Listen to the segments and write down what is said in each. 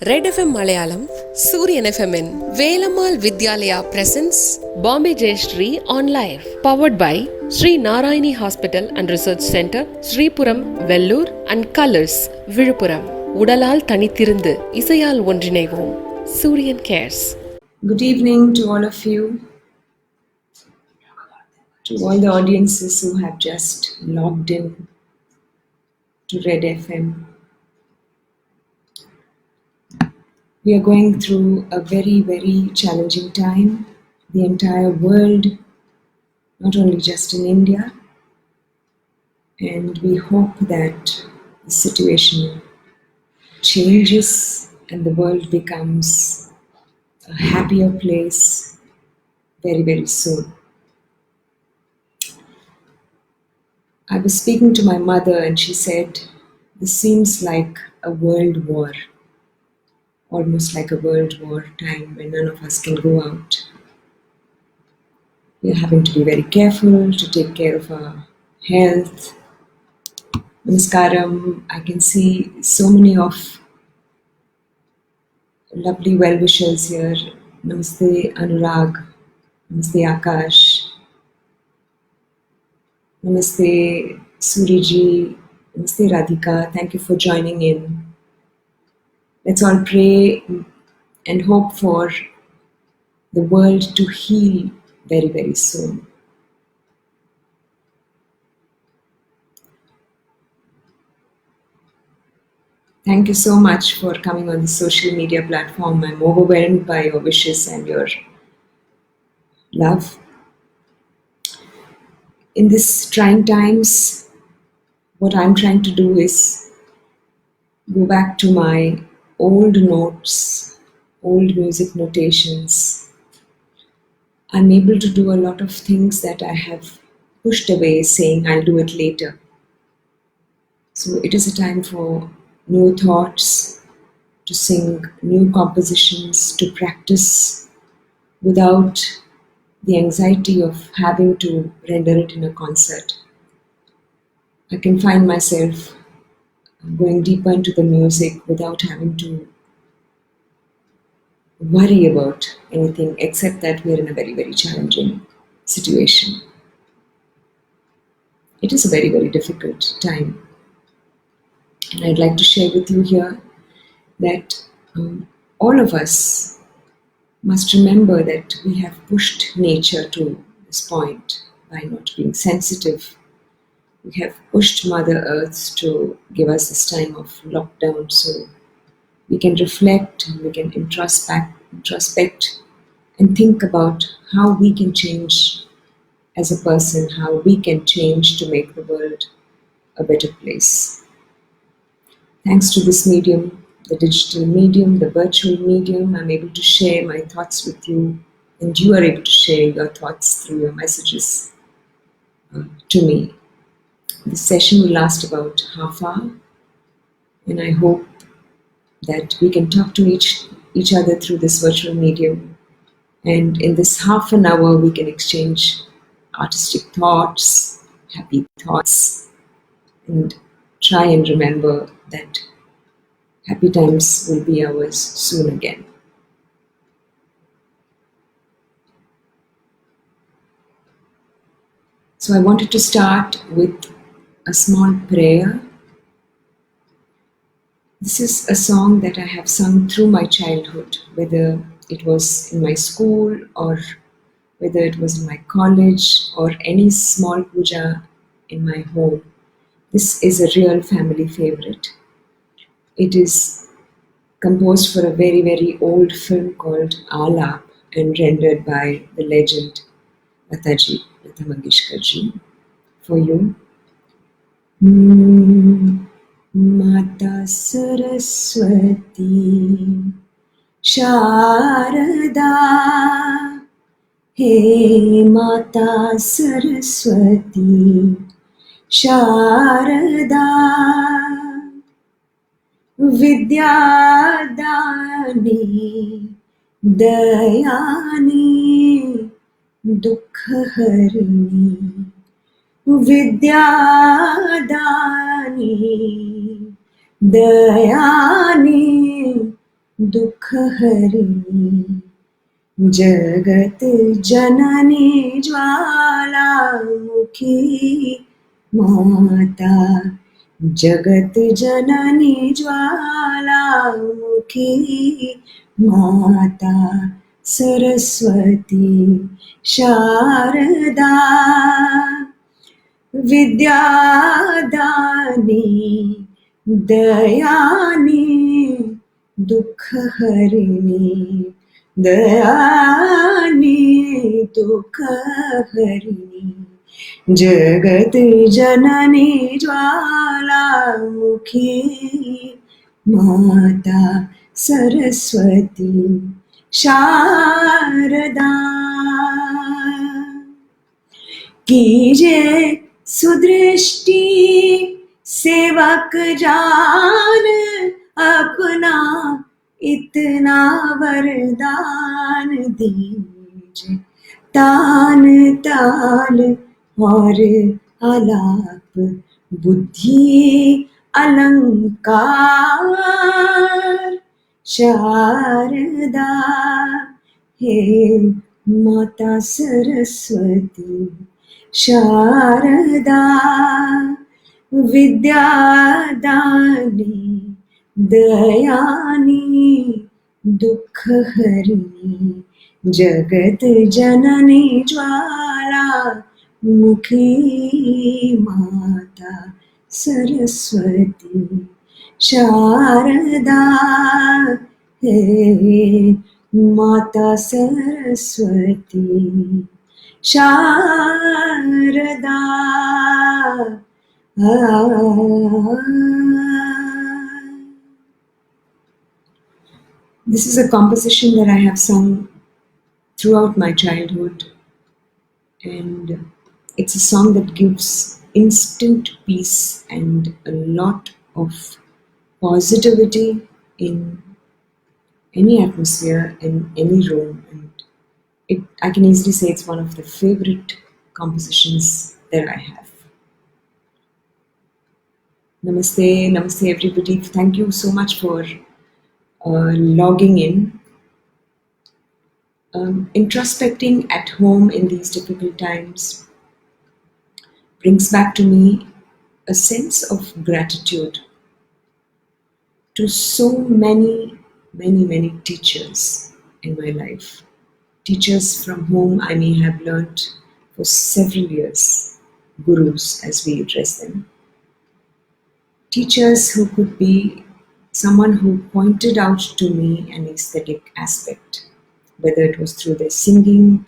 Red FM Malayalam, Suryan FM in Velamal Vidyalaya presents Bombay Jayashri on live, powered by Sri Narayani Hospital and Research Center, Sripuram, Vellur and Colors, Viழுpuram. Udalal Thanithirundu, Isayal Ondrinaivom. Suryan cares. Good evening to all of you, to all the audiences who have just logged in to Red FM. We are going through a very, very challenging time. The entire world, not only just in India, and we hope that the situation changes and the world becomes a happier place very, very soon. I was speaking to my mother and she said, "This seems like a world war, almost like a world war time when none of us can go out. We're having to be very careful to take care of our health." Namaskaram. I can see so many of lovely well-wishers here. Namaste Anurag, Namaste Akash, Namaste Suriji, Namaste Radhika. Thank you for joining in. Let's all pray and hope for the world to heal very, very soon. Thank you so much for coming on the social media platform. I'm overwhelmed by your wishes and your love. In these trying times, what I'm trying to do is go back to my old notes, old music notations. I'm able to do a lot of things that I have pushed away, saying I'll do it later. So it is a time for new thoughts, to sing new compositions, to practice without the anxiety of having to render it in a concert. I can find myself going deeper into the music without having to worry about anything except that we are in a very, very challenging situation. It is a very, very difficult time. And I'd like to share with you here that all of us must remember that we have pushed nature to this point by not being sensitive. We have pushed Mother Earth to give us this time of lockdown so we can reflect and we can introspect and think about how we can change as a person, how we can change to make the world a better place. Thanks to this medium, the digital medium, the virtual medium, I'm able to share my thoughts with you, and you are able to share your thoughts through your messages to me. This session will last about half hour, and I hope that we can talk to each other through this virtual medium. And in this half an hour, we can exchange artistic thoughts, happy thoughts, and try and remember that happy times will be ours soon again. So I wanted to start with a small prayer. This is a song that I have sung through my childhood, whether it was in my school or whether it was in my college or any small puja in my home. This is a real family favorite. It is composed for a very, very old film called Alap and rendered by the legend Lata Mangeshkar ji. For you. Mata Saraswati Sharada, He Mata Saraswati Sharada, Vidyadani Dayani Dukhaharini, Vidyadani Dayani दुःख हरिणी जगत जननी ज्वालामुखी माता जगत जननी ज्वालामुखी माता सरस्वती शारदा विद्यादानी दयानी दुःखहरिणी दयानी दुःखहरिणी जगत जननी ज्वालामुखी माता सरस्वती शारदा कीजे सुदृष्टि सेवक जान अपना इतना वरदान दीजे तान ताल और आलाप बुद्धि अलंकार शारदा हे माता सरस्वती शारदा विद्यादानी दयानी दुःखहरिणी जगत जननी ज्वाला मुखी माता सरस्वती शारदा हे माता Saraswati Sharda This is a composition that I have sung throughout my childhood, and it's a song that gives instant peace and a lot of positivity in any atmosphere, in any room, and I can easily say it's one of the favorite compositions that I have. Namaste, namaste everybody. Thank you so much for logging in. Introspecting at home in these difficult times brings back to me a sense of gratitude to so many teachers in my life. Teachers from whom I may have learnt for several years, gurus as we address them. Teachers who could be someone who pointed out to me an aesthetic aspect, whether it was through their singing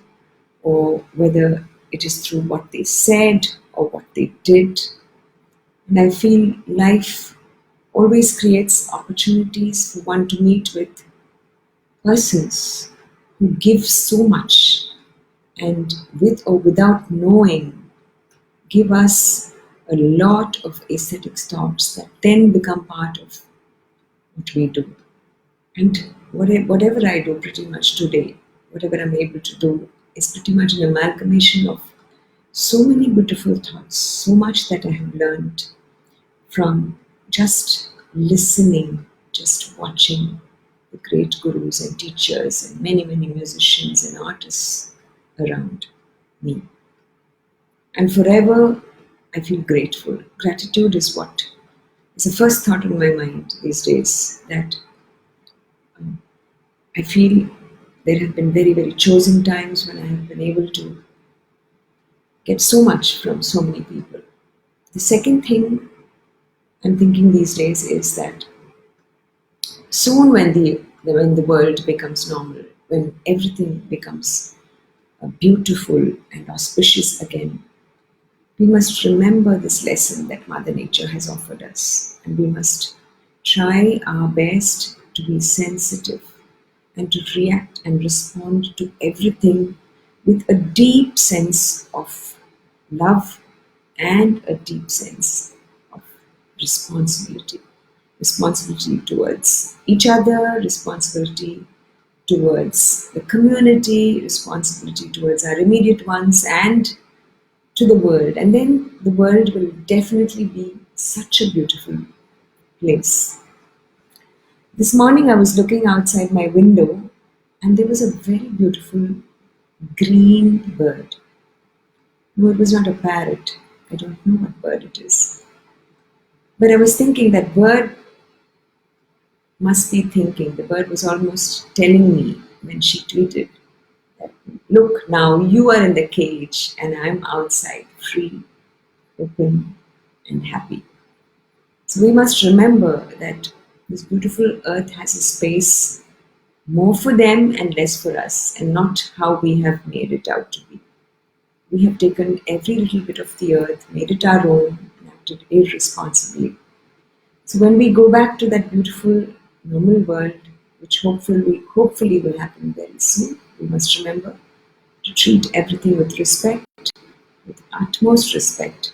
or whether it is through what they said or what they did. And I feel life always creates opportunities for one to meet with persons who give so much and with or without knowing give us a lot of aesthetic thoughts that then become part of what we do. And whatever I do pretty much today, whatever I'm able to do is pretty much an amalgamation of so many beautiful thoughts, so much that I have learned from just listening, just watching the great gurus and teachers and many musicians and artists around me. And forever, I feel grateful. Gratitude is what is the first thought in my mind these days, that I feel there have been very chosen times when I have been able to get so much from so many people. The second thing I'm thinking these days is that soon when the world becomes normal, when everything becomes beautiful and auspicious again, we must remember this lesson that Mother Nature has offered us, and we must try our best to be sensitive and to react and respond to everything with a deep sense of love and a deep sense of responsibility. Responsibility towards each other, responsibility towards the community, responsibility towards our immediate ones, and to the world. And then the world will definitely be such a beautiful place. This morning I was looking outside my window and there was a very beautiful green bird. No, it was not a parrot. I don't know what bird it is. But I was thinking that bird must be thinking. The bird was almost telling me when she tweeted that, look, now you are in the cage and I'm outside, free, open, and happy. So we must remember that this beautiful earth has a space more for them and less for us, and not how we have made it out to be. We have taken every little bit of the earth, made it our own, and acted irresponsibly. So when we go back to that beautiful, normal world, which hopefully will happen very soon, we must remember to treat everything with respect, with utmost respect,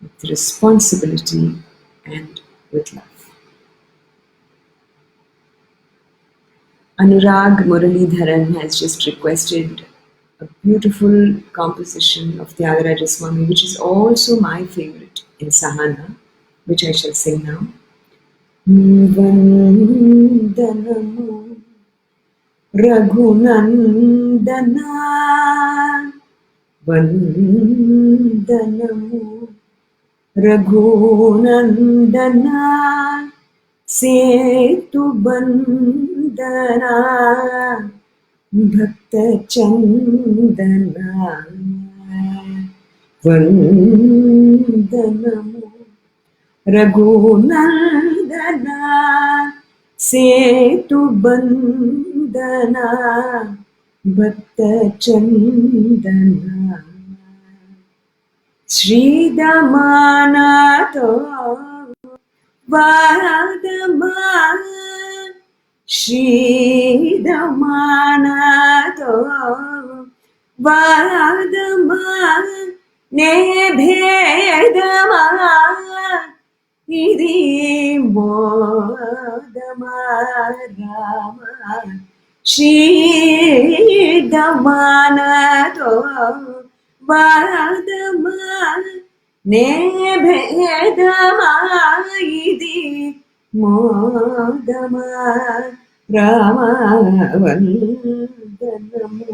with responsibility, and with love. Anurag Muralidharan has just requested a beautiful composition of Tyagaraja Swami, which is also my favorite in Sahana, which I shall sing now. Vandanamu Raghunandana Vandanamu Raghunandana Setubandana Bhakta Chandana Vandanamu Raghunandana Setubandana Bhakta Chandana Shri Damanato Vadama Shri Damanato Vadama Nebhedama Idi Modama Rama Shri Damanato Vadama Nebhedama Idi Modama Rama Vandanamu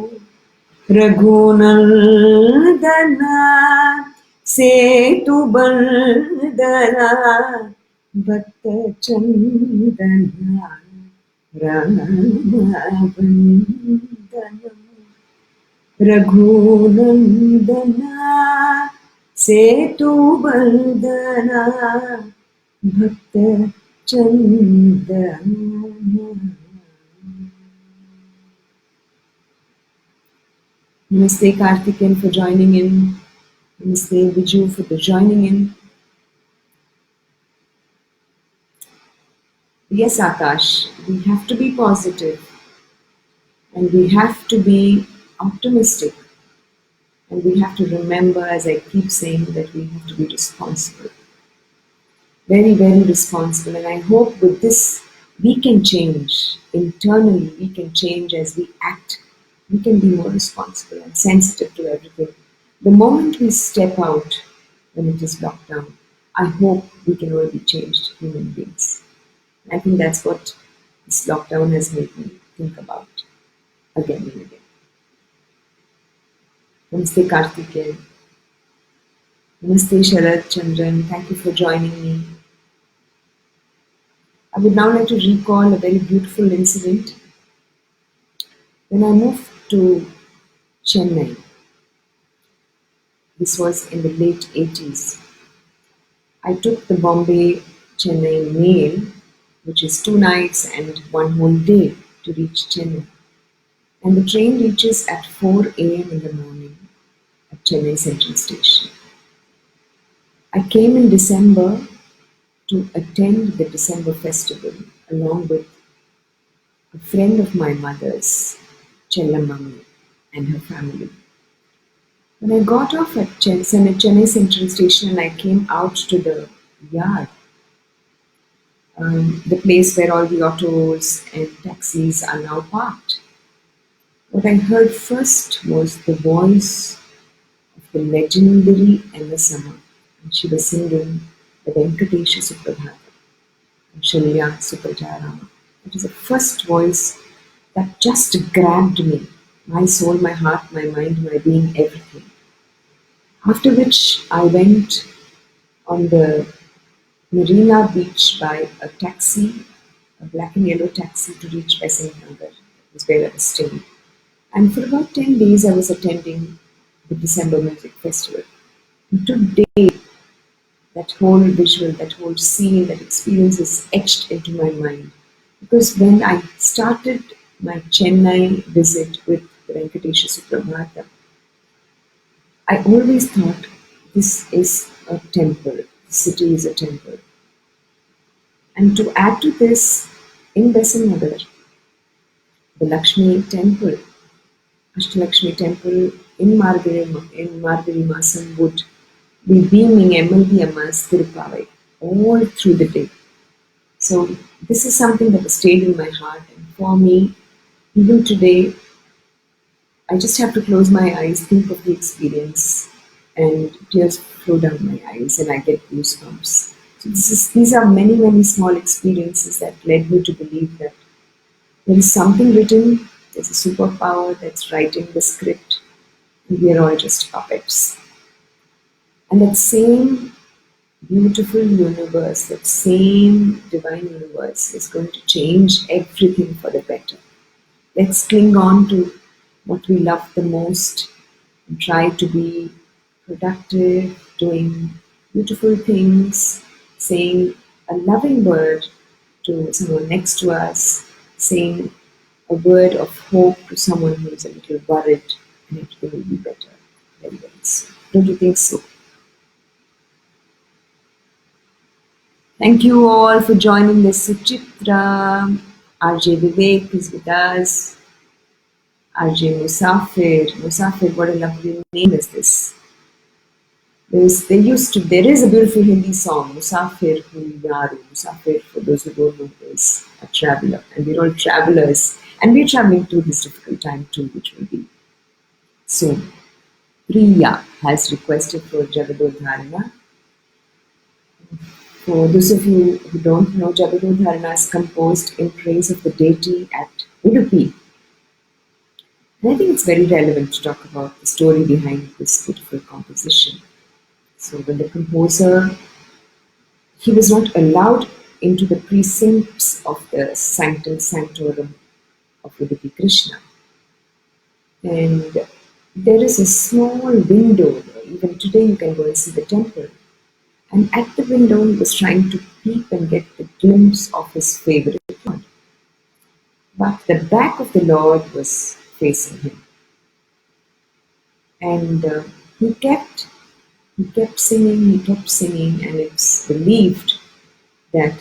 Raghunandana Setubandana Bhakta Chandana Rama Vandanamu Raghunandana Setubandana Bhakta Chandana. Namaste Karthikeyan for joining in. Namaste Viju for the joining in. Yes, Akash, we have to be positive and we have to be optimistic. And we have to remember, as I keep saying, that we have to be responsible. Very, very responsible. And I hope with this, we can change. Internally, we can change as we act. We can be more responsible and sensitive to everything. The moment we step out when it is locked down, I hope we can all be changed human beings. I think that's what this lockdown has made me think about again and again. Namaste Karthikeyan. Namaste Sharad Chandran. Thank you for joining me. I would now like to recall a very beautiful incident. When I moved to Chennai, this was in the late 80s, I took the Bombay Chennai mail, which is 2 nights and 1 whole day to reach Chennai. And the train reaches at 4 a.m. in the morning at Chennai Central Station. I came in December to attend the December festival along with a friend of my mother's, Chellamammi, and her family. When I got off at Chennai Central Station and I came out to the yard, the place where all the autos and taxis are now parked, what I heard first was the voice of the legendary Emma Sama. And she was singing the Venkatesha Suprabhata, Shalya Suprajarama. It was the first voice that just grabbed me, my soul, my heart, my mind, my being, everything. After which I went on the Marina Beach by a taxi, a black and yellow taxi to reach Besant Nagar. It was where I was staying. And for about 10 days, I was attending the December Music Festival. And today, that whole visual, that whole scene, that experience is etched into my mind. Because when I started my Chennai visit with Venkatesha Suprabhata, I always thought this is a temple, the city is a temple. And to add to this, in Besant Nagar, the Lakshmi temple, Ashtalakshmi temple in Margari Masam would be beaming MLB Amma's Tirupavai all through the day. So this is something that has stayed in my heart, and for me, even today, I just have to close my eyes, think of the experience, and tears flow down my eyes, and I get goosebumps. So these are many, many small experiences that led me to believe that there is something written, there's a superpower that's writing the script, and we are all just puppets. And that same beautiful universe, that same divine universe is going to change everything for the better. Let's cling on to what we love the most and try to be productive, doing beautiful things, saying a loving word to someone next to us, saying a word of hope to someone who is a little worried, and everything will be better very, very soon. Don't you think so? Thank you all for joining this Suchitra. RJ Vivek is with us. RJ Musafir. Musafir, what a lovely name is this. There is a beautiful Hindi song, Musafir Hu Yaru. Musafir, for those who don't know, is a traveler. And we're all travelers. And we're traveling through this difficult time too, which will be soon. Priya has requested for Jagadodharana. For those of you who don't know, Jagadodharana is composed in praise of the deity at Udupi. And I think it's very relevant to talk about the story behind this beautiful composition. So when the composer, he was not allowed into the precincts of the Sanctum Sanctorum of Udupi Krishna. And there is a small window there. Even today you can go and see the temple. And at the window he was trying to peep and get the glimpse of his favorite Lord. But the back of the Lord was facing him. And he kept singing, and it's believed that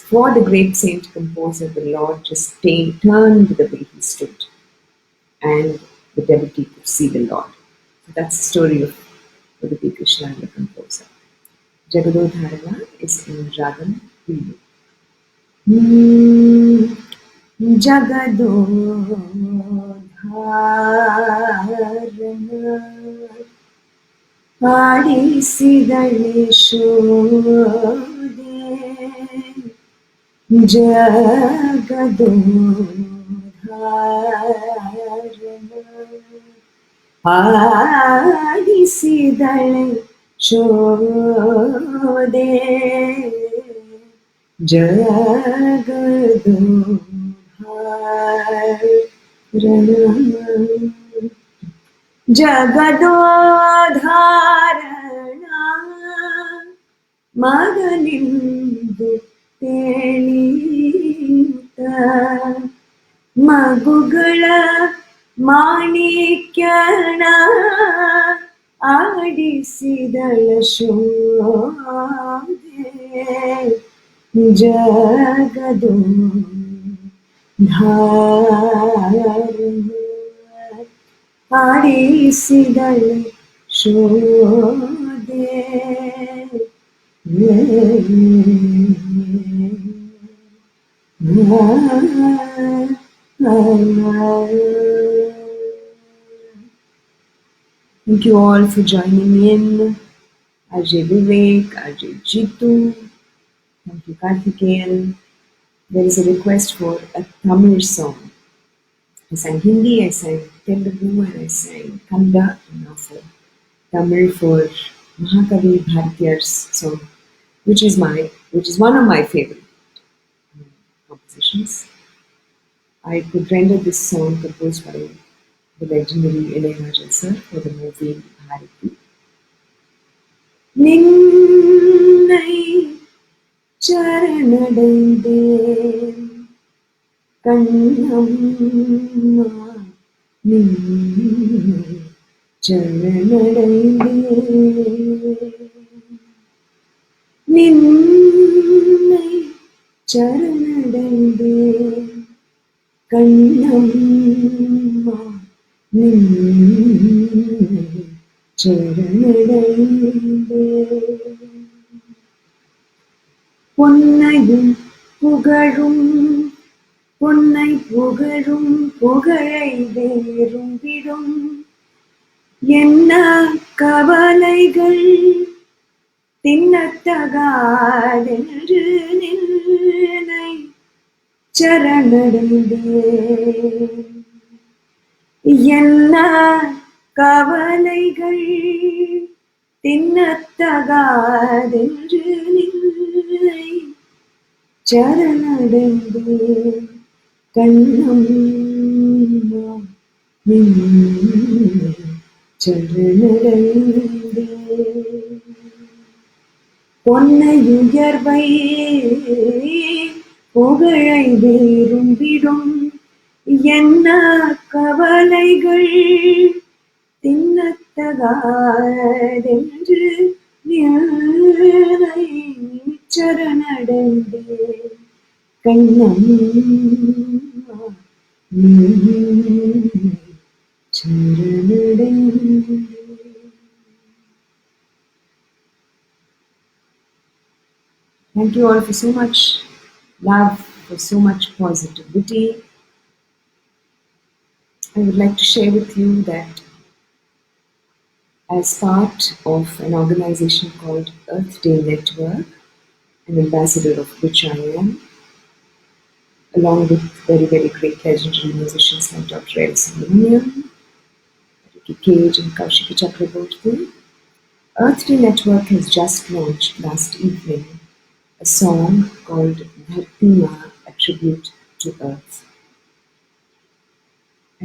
for the great saint composer, the Lord just turned the way he stood, and the devotee could see the Lord. So that's the story of Udupi Krishna and the composer. Jagadodharana is in Ragam Pilu. Jagadodharana ಆಡಿಸಿದಳೆ ಶೋದೆ ಜಗದೋಧಾರನ ಆಡಿಸಿದಳೆ ಶೋದೆ ಜಗದೋಧಾರನ ಜಗದೋಧಾರಣ ಮಗನಿಂದು ತಿಳಿಯುತ್ತ ಮಗುಗಳ ಮಾಣಿಕ್ಯನ ಆಡಿಸಿದಳ ಶೋಧೆ ಜಗದೋಧಾರಣ ಆಡಿಸಿದಳೆ ಶೋಧೆ Thank you all for joining in. RJ Vivek, RJ Jitu, thank you Karthikeyan, there is a request for a Tamil song. I sang Hindi, I sang Telugu, and I sang Kannada, and now for Tamil for Mahakavi Bharatiyar's song, which is one of my favorite compositions. I could render this song composed by the legendary Ilayaraja sir for the movie Bharati. நின்னை சரணடைந்தேன் கண்ணம்மா நின்னை சரணடைந்தேன் நின்னை சரணடைந்தேன் கண்ணம்மா நின்னை சரணடைந்தேன் பொன்னையும் புகழும் பொன்னை புகழும் புகழை வேறும் விடும் என்ன கவலைகள் தின்னத்தகாதென்று நின்னை சரணடைந்தேன் என்ன கவலைகள் தின்னத்தகாதென்று நின்னை சரணடைந்தேன் கண்ணம்மா நின்னை சரணடைந்தேன் பொன்னையுயர்வை புகழை வேறும் விடும் என்ன கவலைகள் தின்னத்தகாதென்று நின்னை சரணடைந்தேன் கண்ணம்மா நின்னை சரணடைந்தேன். Thank you all for so much love, for so much positivity. I would like to share with you that as part of an organization called Earth Day Network, an ambassador of which I am, along with very, very great legendary musicians like Dr. L. Suryan, Ricky Cage and Kaushika Chakraborty, Earth Day Network has just launched last evening a song called Dharti Ma, a tribute to Earth.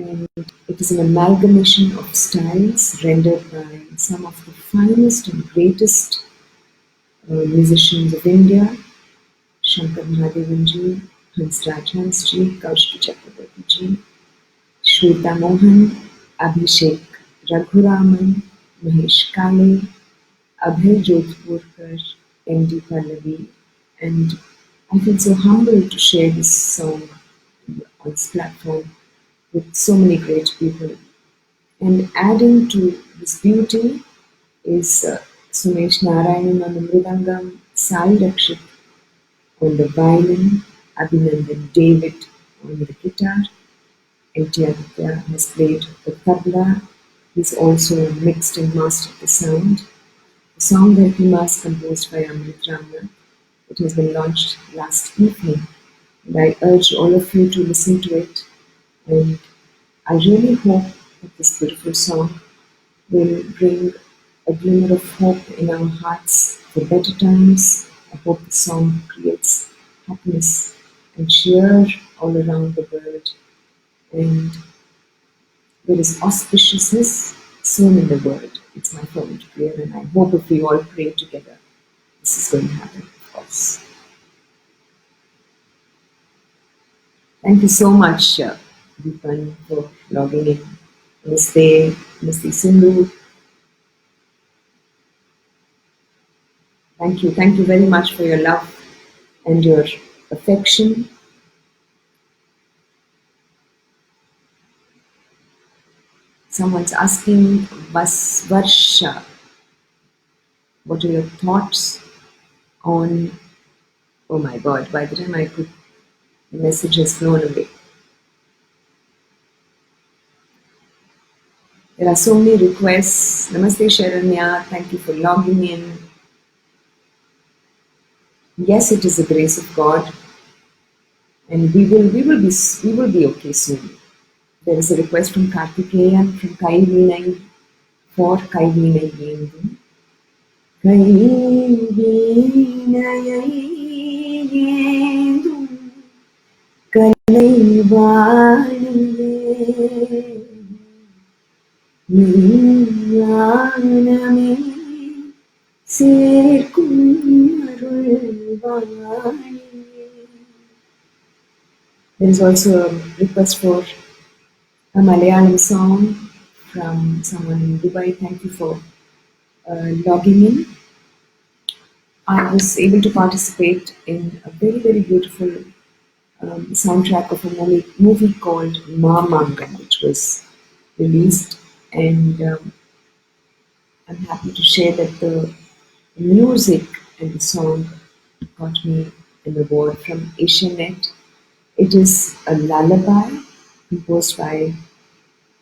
And it is an amalgamation of styles rendered by some of the finest and greatest musicians of India, Shankar Mahadevanji, Hansraj Hansji, Kaushiki Chakraborty, Shweta Mohan, Abhishek Raghuraman, Mahesh Kale, Abhay Jodhpurkar, M.D. Pallavi, and I feel so humbled to share this song on this platform with so many great people. And adding to this beauty is Sumesh Narayanan on the Mridangam, Sai Rakshit on the violin, Abhinandan David on the guitar, N.T. Aditya has played the tabla. He's also mixed and mastered the sound. The song Dharti Ma is composed by Amrit Ramnath. It has been launched last evening, and I urge all of you to listen to it. And I really hope that this beautiful song will bring a glimmer of hope in our hearts for better times. I hope the song creates happiness and cheer all around the world. And there is auspiciousness soon in the world. It's my fervent prayer, and I hope if we all pray together, this is going to happen, of course. Thank you so much, Deepan, for logging in. Namaste, Namaste Sindhu. Thank you very much for your love and your affection. Someone's asking, Varsha, what are your thoughts on, oh my God, by the time I put the message has flown away. There are so many requests. Namaste Sharanya, thank you for logging in. Yes, it is the grace of God and we will be okay soon. There is a request from Karthikeyan from Kaivinai for Kaivinai Yendum. Kaivinai Yendum Kalaivaaliye Niyyaname Serkum Arulvaaliye. There is also a request for a Malayalam song from someone in Dubai. Thank you for logging in. I was able to participate in a very, very beautiful soundtrack of a movie called Mamangan, which was released, and I'm happy to share that the music and the song got me an award from Asianet. It is a lullaby composed by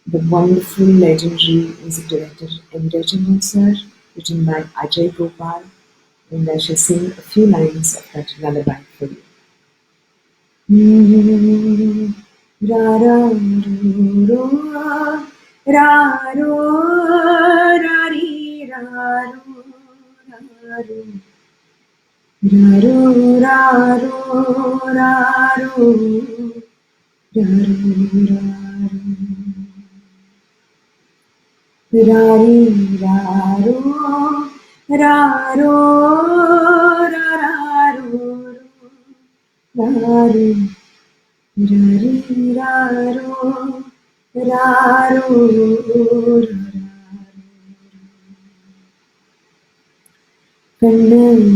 the wonderful, legendary music director M. Rajamohan sir, written by Ajay Gopal, and I shall sing a few lines of that lullaby for you. Ra ra ro ra ro ra ri ra ro ra ro ra ro ra ro ra ro ra ri ra ro ra ro ra ro ra ro Rariro, raro,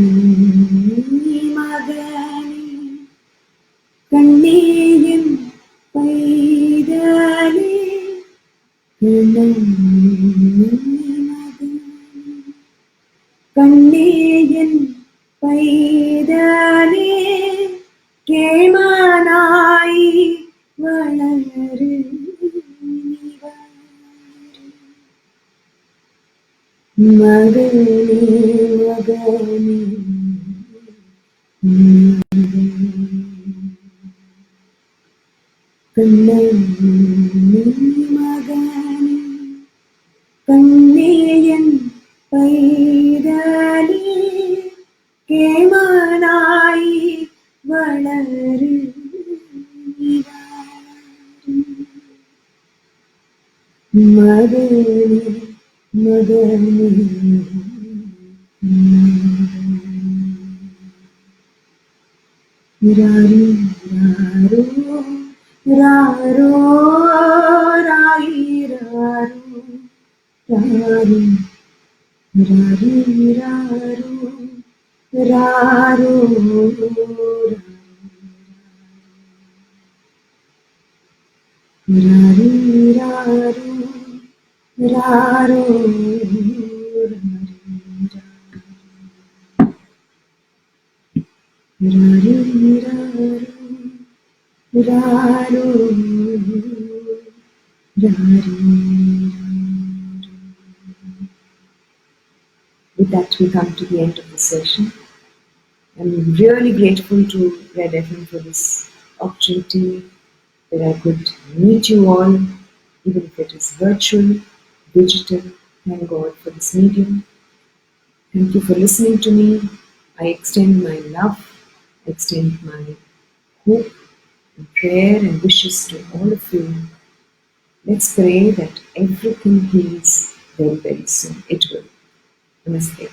Kannani magani, Kanniyin paidali, Kannani magani, Kanniyin paidali, Kemanai വളര് മകനേ മകനേ കണ്ണീ മകനേ കണ്ണീയൻ പൈതലേ കേമനായി വളര് മകനേ മകനേ രാരി രാരോ രാരോ രായി രാരോ രാരി രാരി രാരോ രാരോ രാരി രാരോ രാരോ രാരി രാരോ രാരോ രാരി. With that, we come to the end of the session. I'm really grateful to Red FM for this opportunity that I could meet you all, even if it is virtual, digital. Thank God for this medium. Thank you for listening to me. I extend my love, I extend my hope and prayer and wishes to all of you. Let's pray that everything heals very, very soon. It will. Namaste.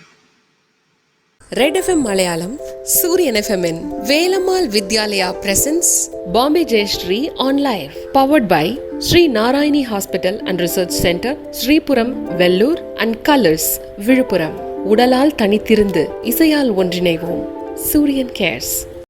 Red FM Malayalam, Suryan FMN, Velamal Vidyalaya presents Bombay Jayashri on live, powered by Sri Narayani Hospital and Research Center, Sripuram, Vellur, and Colors, Viluppuram. உடலால் தனித்திருந்து இசையால் ஒன்றிணைவோம். Suryan cares.